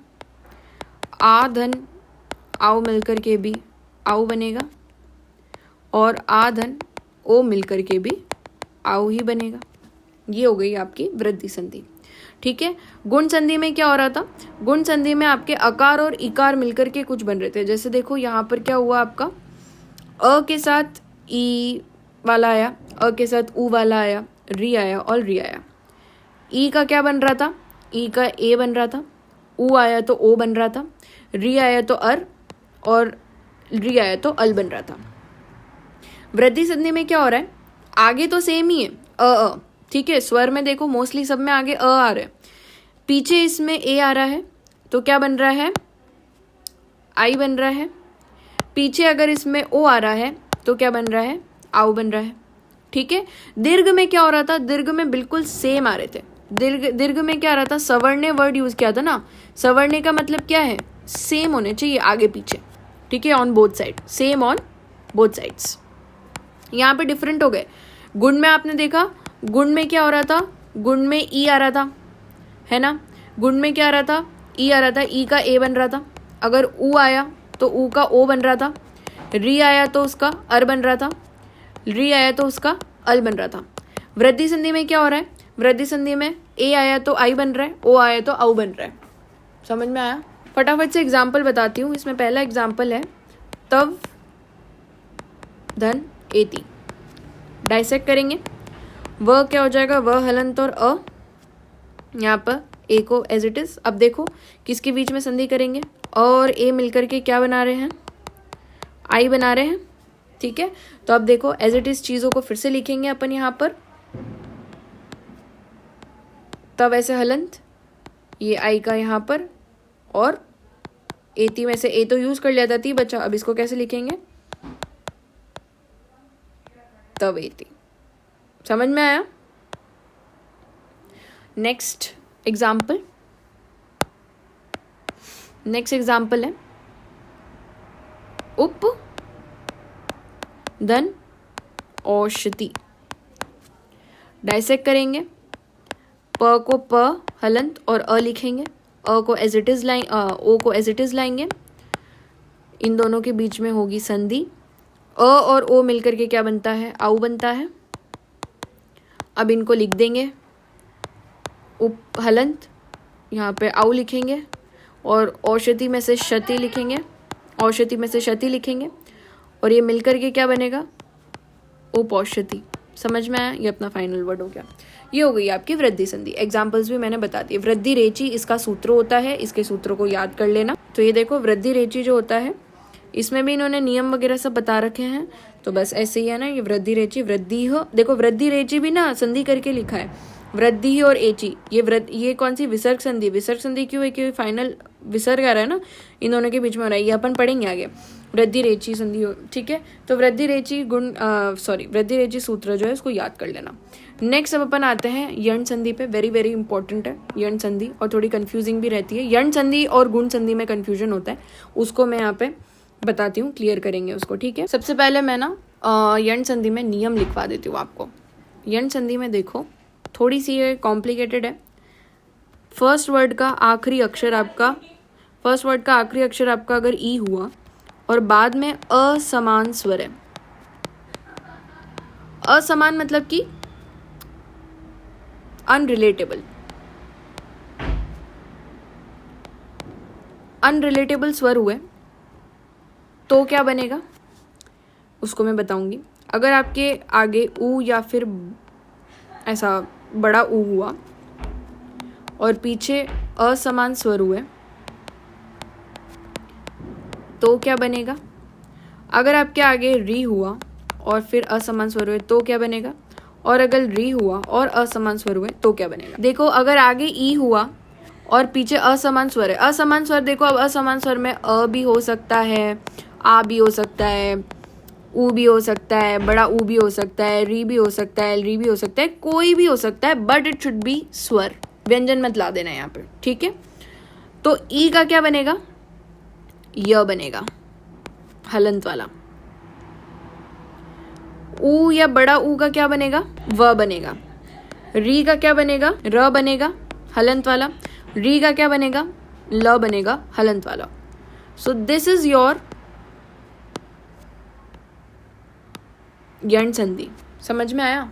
आ धन आऊ मिलकर के भी आऊ बनेगा, और आ धन ओ मिलकर के भी आऊ ही बनेगा। ये हो गई आपकी वृद्धि संधि, ठीक है। गुण संधि में क्या हो रहा था, गुण संधि में आपके अकार और इकार मिलकर के कुछ बन रहे थे। जैसे देखो यहाँ पर क्या हुआ, आपका अ के साथ ई वाला आया, अ के साथ ऊ वाला आया, री आया और री आया। ई का क्या बन रहा था, ई का ए बन रहा था, ऊ आया तो ओ बन रहा था, री आया तो अर, और री आया तो अल बन रहा था। वृद्धि संधि में क्या हो रहा है, आगे तो सेम ही है अ, ठीक है। स्वर में देखो मोस्टली सब में आगे अ आ रहा है, पीछे इसमें ए आ रहा है, तो क्या बन रहा है, आई बन रहा है। पीछे अगर इसमें ओ आ रहा है तो क्या बन रहा है, आउ बन रहा है, ठीक है। दीर्घ में क्या हो रहा था, दीर्घ में बिल्कुल सेम आ रहे थे। दीर्घ में क्या आ रहा था, सवर्णे वर्ड यूज किया था ना। सवर्णे का मतलब क्या है, सेम होने चाहिए आगे पीछे, ठीक है, on both side, same on both sides. यहाँ पे डिफरेंट हो गए। गुण में आपने देखा, गुण में क्या हो रहा था, गुण में ई आ रहा था, है ना। गुण में क्या आ रहा था, ई आ रहा था, ई का ए बन रहा था। अगर ऊ आया तो ऊ का ओ बन रहा था, री आया तो उसका अर बन रहा था, री आया तो उसका अल बन रहा था। वृद्धि संधि में क्या हो रहा है, वृद्धि संधि में ए आया तो आई बन रहा है, ओ आया तो आउ बन रहा है। समझ में आया। फटाफट से एग्जाम्पल बताती हूँ। इसमें पहला एग्जाम्पल है तव धन एति। डाइसेक्ट करेंगे। वह क्या हो जाएगा, वह हलंत और अ, यहाँ पर ए को एज इट इज। अब देखो किसके बीच में संधि करेंगे, अ और ए मिलकर के क्या बना रहे हैं, आई बना रहे हैं। ठीक है, तो अब देखो एज इट इज चीजों को फिर से लिखेंगे अपन यहाँ पर। तब ऐसे हलंत, ये आई का यहाँ पर, और एती में से ए तो यूज कर लिया था, ती बचा। अब इसको कैसे लिखेंगे, तब एती। समझ में आया। नेक्स्ट एग्जाम्पल है उप धन औषधि। डाइसेक्ट करेंगे, प को प हलंत और अ लिखेंगे, अ को एज इट इज लाएंगे, ओ को एज इट इज लाएंगे, इन दोनों के बीच में होगी संधि, अ और ओ मिलकर के क्या बनता है, आउ बनता है। अब इनको लिख देंगे, उप हलंत, यहाँ पे आउ लिखेंगे, और औषधि में से क्षति लिखेंगे, औषधि में से क्षति लिखेंगे, और ये मिलकर के क्या बनेगा, उपौषधि। समझ में आया, ये अपना फाइनल वर्ड हो गया। ये हो गई आपकी वृद्धि संधि। एग्जाम्पल्स भी मैंने बता दिए। वृद्धि रेची इसका सूत्र होता है, इसके सूत्रों को याद कर लेना। तो ये देखो वृद्धि रेची जो होता है, इसमें भी इन्होंने नियम वगैरह सब बता रखे हैं, तो बस ऐसे ही है ना। ये वृद्धि रेची, वृद्धि हो, देखो वृद्धि रेची भी ना संधि करके लिखा है, वृद्धि और एची। ये कौन सी, विसर्ग संधि। विसर्ग संधि क्यों है, क्योंकि फाइनल विसर्ग आ रहा है ना, इन दोनों के बीच में हो रहा है, ये अपन पढ़ेंगे आगे। वृद्धि रेची संधि हो, ठीक है। तो वृद्धि रेची वृद्धि रेची सूत्र जो है इसको याद कर लेना। नेक्स्ट अब अपन आते हैं यण संधि पे। वेरी वेरी इंपॉर्टेंट है यण संधि, और थोड़ी कंफ्यूजिंग भी रहती है। यण संधि और गुण संधि में कंफ्यूजन होता है, उसको मैं यहाँ पे बताती हूँ, क्लियर करेंगे उसको। ठीक है, सबसे पहले मैं ना यण संधि में नियम लिखवा देती हूँ आपको। यण संधि में देखो थोड़ी सी ये कॉम्प्लिकेटेड है। फर्स्ट वर्ड का आखिरी अक्षर आपका अगर ई हुआ और बाद में असमान स्वर है, असमान मतलब कि अनरिलेटेबल स्वर हुए, तो क्या बनेगा उसको मैं बताऊंगी। अगर आपके आगे ऊ या फिर ऐसा बड़ा ऊ हुआ और पीछे असमान स्वर हुए, तो क्या बनेगा। अगर आपके आगे री हुआ और फिर असमान स्वर हुए तो क्या बनेगा, और अगर री हुआ और असमान स्वर हुए तो क्या बनेगा। देखो अगर आगे ई हुआ और पीछे असमान स्वर है, असमान स्वर देखो, अब असमान स्वर में अ भी हो सकता है, आ भी हो सकता है, ऊ भी हो सकता है, बड़ा ऊ भी हो सकता है, री भी हो सकता है, री भी हो सकता है, कोई भी हो सकता है, बट इट शुड बी स्वर, व्यंजन मत ला देना यहाँ पे। ठीक है, तो ई का क्या बनेगा, य बनेगा हलंत वाला। ऊ या बड़ा ऊ का क्या बनेगा, व बनेगा। री का क्या बनेगा, र बनेगा हलंत वाला। री का क्या बनेगा, ल बनेगा हलंत वाला। सो दिस इज योर यण संधि। समझ में आया।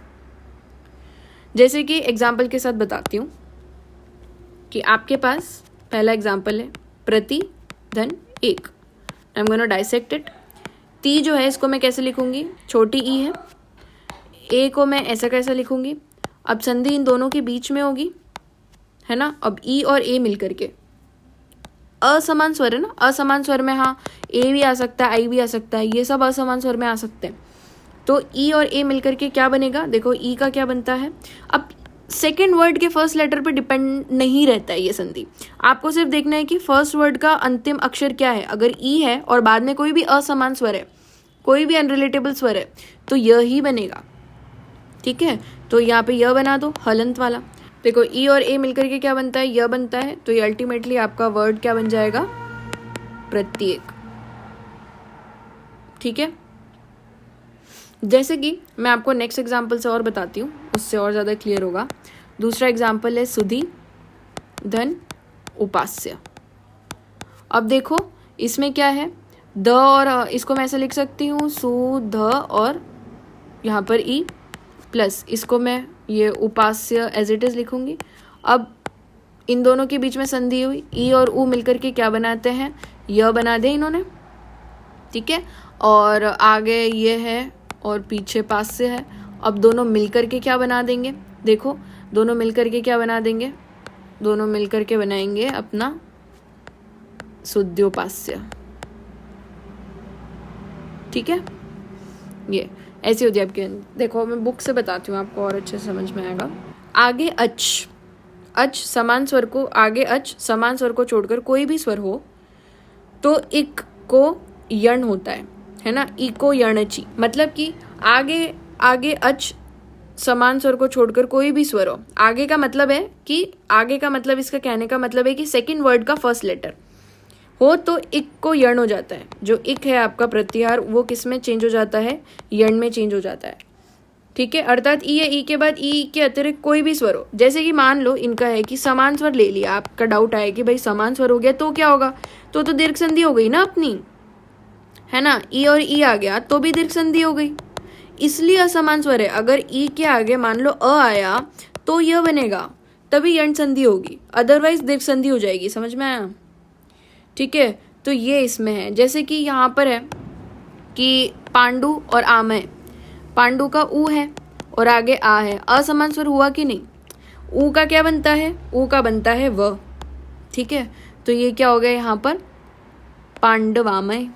जैसे कि एग्जाम्पल के साथ बताती हूँ कि आपके पास पहला एग्जाम्पल है प्रति धन एक। I am gonna dissect it. ती जो है इसको मैं कैसे लिखूंगी, छोटी ई है, ए को मैं ऐसा कैसे लिखूंगी। अब संधि इन दोनों के बीच में होगी, है ना। अब ई और ए मिलकर के असमान स्वर है ना, असमान स्वर में हाँ ए भी आ सकता है, आई भी आ सकता है, ये सब असमान स्वर में आ सकते हैं। तो ई और ए मिलकर के क्या बनेगा, देखो ई का क्या बनता है। अब सेकेंड वर्ड के फर्स्ट लेटर पे डिपेंड नहीं रहता है ये संधि, आपको सिर्फ देखना है कि फर्स्ट वर्ड का अंतिम अक्षर क्या है। अगर ई है और बाद में कोई भी असमान स्वर है, कोई भी अनरिलेटेबल स्वर है, तो यह ही बनेगा। ठीक है, तो यहाँ पे यह बना दो हलंत वाला। देखो ई और ए मिलकर के क्या बनता है, यह बनता है, तो ये अल्टीमेटली आपका वर्ड क्या बन जाएगा, प्रत्येक। ठीक है, जैसे कि मैं आपको नेक्स्ट एग्जाम्पल से और बताती हूँ, उससे और ज़्यादा क्लियर होगा। दूसरा एग्जाम्पल है सुधि धन उपास्य। अब देखो इसमें क्या है, द और इसको मैं ऐसे लिख सकती हूँ, सु ध और यहाँ पर ई प्लस इसको मैं ये उपास्य एज इट इज लिखूंगी। अब इन दोनों के बीच में संधि हुई, ई और ऊ मिलकर के क्या बनाते हैं, यह बना दे इन्होंने। ठीक है, और आगे ये है और पीछे पास से है, अब दोनों मिलकर के क्या बना देंगे, देखो दोनों मिलकर के क्या बना देंगे, दोनों मिलकर के बनाएंगे अपना शुद्धोपास्य। ठीक है, ये ऐसी होती है आपकी। देखो मैं बुक से बताती हूँ आपको और अच्छे से समझ में आएगा। आगे अच, अच समान स्वर को, आगे अच समान स्वर को छोड़कर कोई भी स्वर हो तो इक को यण होता है ना, इको यणची। मतलब कि आगे आगे अच समान स्वर को छोड़कर कोई भी स्वर हो, आगे का मतलब है कि आगे का मतलब, इसका कहने का मतलब है कि सेकंड वर्ड का फर्स्ट लेटर हो तो इक को यण हो जाता है। जो इक है आपका प्रत्याहार वो किस में चेंज हो जाता है, यण में चेंज हो जाता है। ठीक है, अर्थात ई है, ई के बाद ई के अतिरिक्त कोई भी स्वर हो। जैसे कि मान लो इनका है कि समान स्वर ले लिया, आपका डाउट आया कि भाई समान स्वर हो गया तो क्या होगा, तो दीर्घ संधि हो गई ना अपनी, है ना। ई और ई आ गया तो भी दीर्घ संधि हो गई, इसलिए असमान स्वर है। अगर ई के आगे मान लो अ आया तो यह बनेगा, तभी यण संधि होगी, अदरवाइज दीर्घ संधि हो जाएगी। समझ में आया? ठीक है, तो ये इसमें है। जैसे कि यहाँ पर है कि पांडु और आमय, पांडु का ऊ है और आगे आ है, असमान स्वर हुआ कि नहीं, ऊ का क्या बनता है, ऊ का बनता है व। ठीक है, तो ये क्या हो गया यहाँ पर, पांडवामय।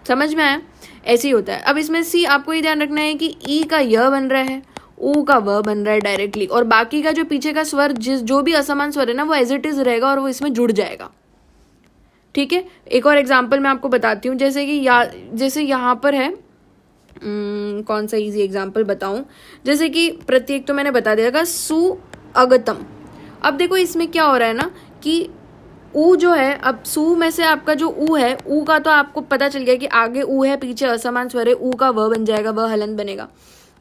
समझ में आया? ऐसे ही होता है। अब इसमें सी आपको ये ध्यान रखना है कि ई का य बन रहा है, ऊ का व बन रहा है डायरेक्टली, और बाकी का जो पीछे का स्वर जो भी असमान स्वर है ना वो एज इट इज रहेगा और वो इसमें जुड़ जाएगा। ठीक है, एक और एग्जाम्पल मैं आपको बताती हूँ। जैसे कि जैसे यहाँ पर है, कौन सा इजी एग्जाम्पल बताऊं, जैसे कि प्रत्येक तो मैंने बता दिया था, सु अगतम। अब देखो इसमें क्या हो रहा है ना कि ऊ जो है, अब सु में से आपका जो ऊ है, ऊ का तो आपको पता चल गया कि आगे ऊ है पीछे असमान स्वर है, ऊ का व बन जाएगा, व हलंत बनेगा,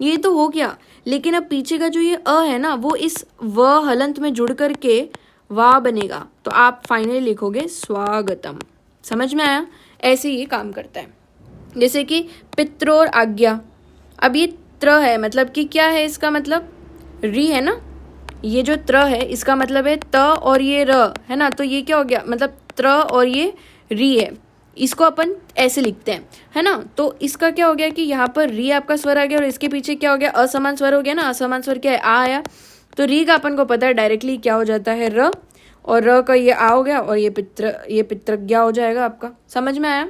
ये तो हो गया। लेकिन अब पीछे का जो ये अ है ना वो इस व हलंत में जुड़ करके वा बनेगा, तो आप फाइनली लिखोगे स्वागतम। समझ में आया? ऐसे ही काम करता है। जैसे कि पित्रोर आज्ञा, अब ये त्र है, मतलब कि क्या है इसका मतलब, री है ना, ये जो त्र है इसका मतलब है त और ये र है ना, तो ये क्या हो गया, मतलब त्र और ये री है, इसको अपन ऐसे लिखते हैं, है ना। तो इसका क्या हो गया कि यहाँ पर री आपका स्वर आ गया और इसके पीछे क्या हो गया, असमान स्वर हो गया ना, असमान स्वर क्या है, आ आया, तो री का अपन को पता है डायरेक्टली क्या हो जाता है, र, और र का ये आ हो गया और ये पितृज्ञा हो जाएगा आपका। समझ में आया?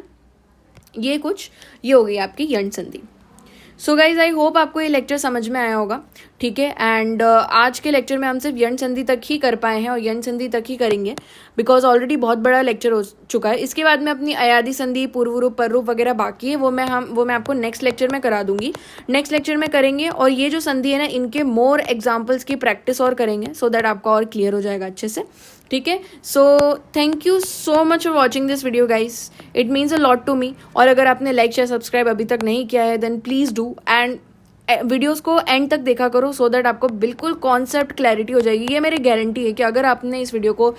ये हो गई आपकी यण संधि। सो गाइज आई होप आपको ये लेक्चर समझ में आया होगा। ठीक है, एंड आज के लेक्चर में हम सिर्फ यण संधि तक ही कर पाए हैं और यण संधि तक ही करेंगे, बिकॉज ऑलरेडी बहुत बड़ा लेक्चर हो चुका है। इसके बाद में अपनी अयादि संधि, पूर्व रूप, पर रूप वगैरह बाकी है, वो मैं आपको नेक्स्ट लेक्चर में करा दूंगी, नेक्स्ट लेक्चर में करेंगे। और ये जो संधि है ना, इनके मोर एग्जाम्पल्स की प्रैक्टिस और करेंगे, सो दैट आपका और क्लियर हो जाएगा अच्छे से। ठीक है, so thank you so much for watching this video guys, it means a lot to me. और अगर आपने लाइक शेयर सब्सक्राइब अभी तक नहीं किया है then please do, and videos को एंड तक देखा करो, सो दैट आपको बिल्कुल कॉन्सेप्ट क्लैरिटी हो जाएगी। ये मेरी गारंटी है कि अगर आपने इस वीडियो को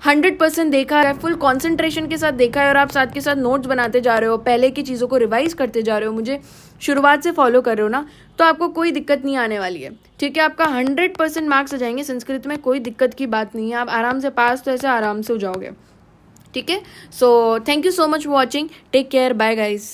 100% देखा है, फुल कॉन्सेंट्रेशन के साथ देखा है और आप साथ के साथ नोट्स बनाते जा रहे हो, पहले की चीज़ों को रिवाइज करते जा रहे हो, मुझे शुरुआत से फॉलो कर रहे हो ना, तो आपको कोई दिक्कत नहीं आने वाली है। ठीक है, आपका 100% मार्क्स आ जाएंगे, संस्कृत में कोई दिक्कत की बात नहीं है, आप आराम से पास तो ऐसे आराम से हो जाओगे। ठीक है, so thank you so much for watching, take care, bye guys.